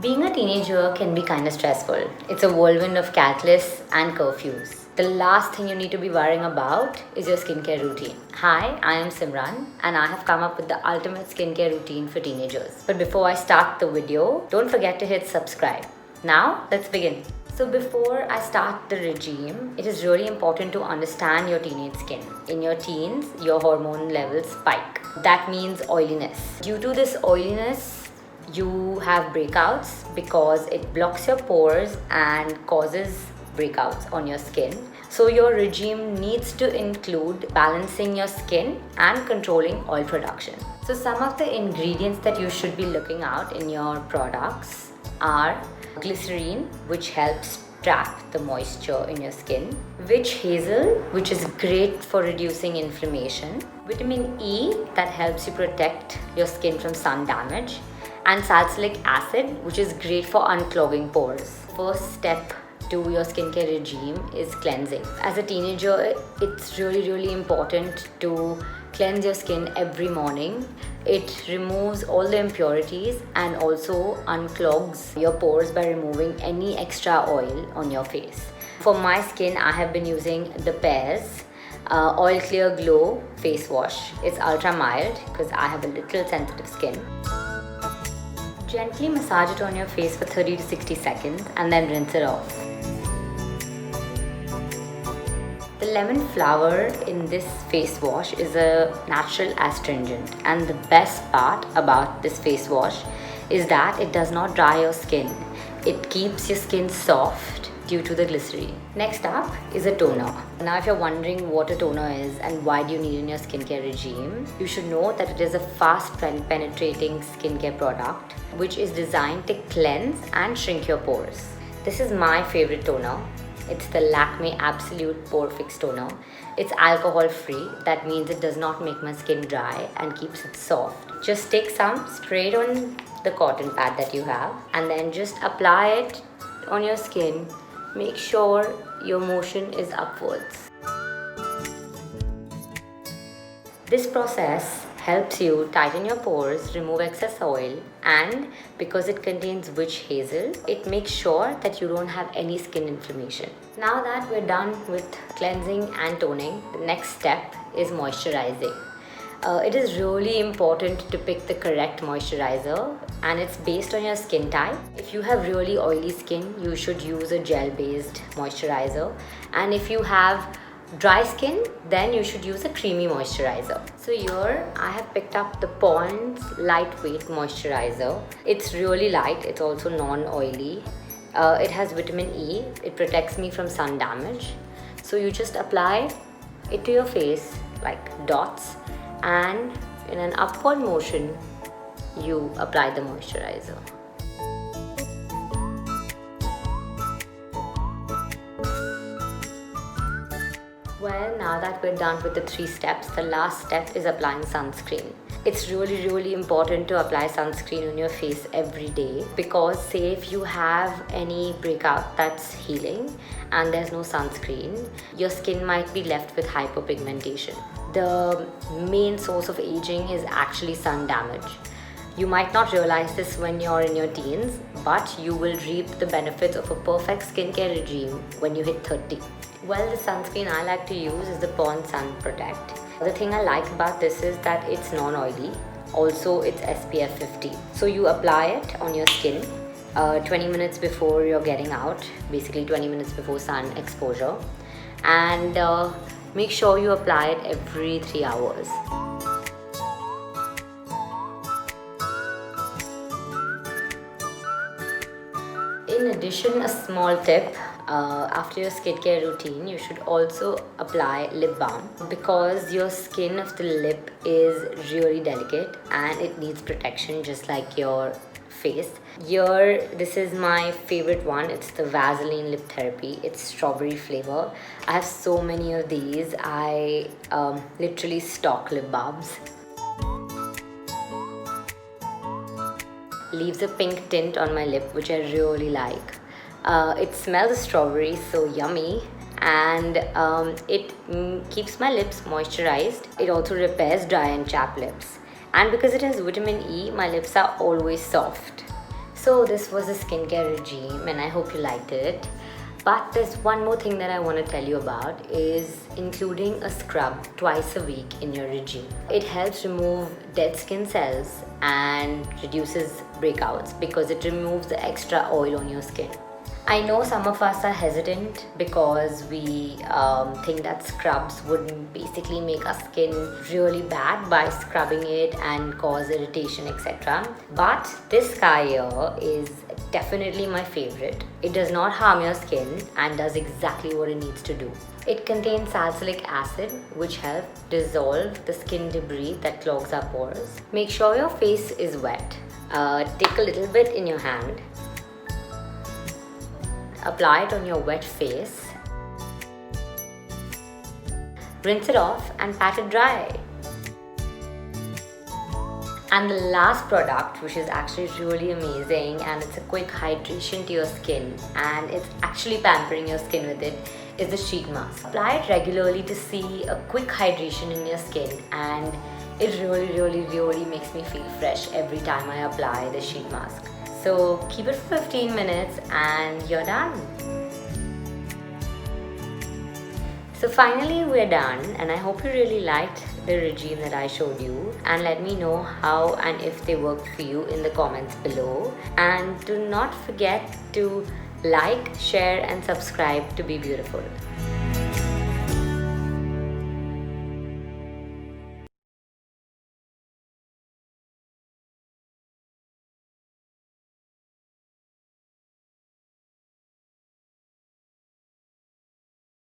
Being a teenager can be kind of stressful. It's a whirlwind of catalysts and curfews. The last thing you need to be worrying about is your skincare routine. Hi, I am Simran and I have come up with the ultimate skincare routine for teenagers. But before I start the video, don't forget to hit subscribe. Now, let's begin. So before I start the regime, it is really important to understand your teenage skin. In your teens, your hormone levels spike. That means oiliness. Due to this oiliness, you have breakouts because it blocks your pores and causes breakouts on your skin. So your regime needs to include balancing your skin and controlling oil production. So some of the ingredients that you should be looking out in your products are glycerine, which helps trap the moisture in your skin, witch hazel, which is great for reducing inflammation, vitamin E that helps you protect your skin from sun damage, and salicylic acid, which is great for unclogging pores. First step to your skincare regime is cleansing. As a teenager, it's really important to cleanse your skin every morning. It removes all the impurities and also unclogs your pores by removing any extra oil on your face. For my skin, I have been using the Pears Oil Clear Glow face wash. It's ultra mild because I have a little sensitive skin. Gently massage it on your face for 30 to 60 seconds and then rinse it off. The lemon flower in this face wash is a natural astringent, and the best part about this face wash is that it does not dry your skin. It keeps your skin soft due to the glycerine. Next up is a toner. Now if you're wondering what a toner is and why do you need in your skincare regime, you should know that it is a fast penetrating skincare product which is designed to cleanse and shrink your pores. This is my favorite toner. It's the Lakme Absolute Pore Fix Toner. It's alcohol free. That means it does not make my skin dry and keeps it soft. Just take some, spray it on the cotton pad that you have, and then just apply it on your skin. Make sure your motion is upwards. This process helps you tighten your pores, remove excess oil, and because it contains witch hazel, it makes sure that you don't have any skin inflammation. Now that we're done with cleansing and toning, the next step is moisturizing. It is really important to pick the correct moisturizer, and it's based on your skin type. If you have really oily skin, you should use a gel-based moisturizer, and if you have dry skin, then you should use a creamy moisturizer. So here I have picked up the Pond's lightweight moisturizer. It's really light, it's also non-oily. It has vitamin E, it protects me from sun damage. So you just apply it to your face like dots, and in an upward motion you apply the moisturizer. Well, now that we're done with the 3 steps, the last step is applying sunscreen. It's really important to apply sunscreen on your face every day, because say if you have any breakout that's healing and there's no sunscreen, your skin might be left with hyperpigmentation. The main source of aging is actually sun damage. You might not realize this when you're in your teens, but you will reap the benefits of a perfect skincare regime when you hit 30. Well, the sunscreen I like to use is the Pond Sun Protect. The thing I like about this is that it's non-oily. Also, it's SPF 50. So you apply it on your skin 20 minutes before you're getting out, basically 20 minutes before sun exposure. And make sure you apply it every 3 hours. In addition, a small tip, after your skincare routine, you should also apply lip balm, because your skin of the lip is really delicate and it needs protection just like your face. Here, this is my favorite one. It's the Vaseline Lip Therapy. It's strawberry flavor. I have so many of these. I literally stock lip balms. Leaves a pink tint on my lip, which I really like. It smells strawberry, so yummy, and it keeps my lips moisturized. It also repairs dry and chapped lips, and because it has vitamin E, my lips are always soft. So this was a skincare regime and I hope you liked it. But there's one more thing that I want to tell you about is including a scrub twice a week in your regime. It helps remove dead skin cells and reduces breakouts because it removes the extra oil on your skin. I know some of us are hesitant because we think that scrubs would basically make our skin really bad by scrubbing it and cause irritation, etc. But this guy here is definitely my favorite. It does not harm your skin and does exactly what it needs to do. It contains salicylic acid, which helps dissolve the skin debris that clogs our pores. Make sure your face is wet. Take a little bit in your hand. Apply it on your wet face. Rinse it off and pat it dry. And the last product, which is actually really amazing and it's a quick hydration to your skin and it's actually pampering your skin with it, is the sheet mask. Apply it regularly to see a quick hydration in your skin and it really makes me feel fresh every time I apply the sheet mask. So keep it for 15 minutes and you're done. So finally we're done and I hope you really liked the regime that I showed you, and let me know how and if they worked for you in the comments below. And do not forget to like, share and subscribe to Be Beautiful.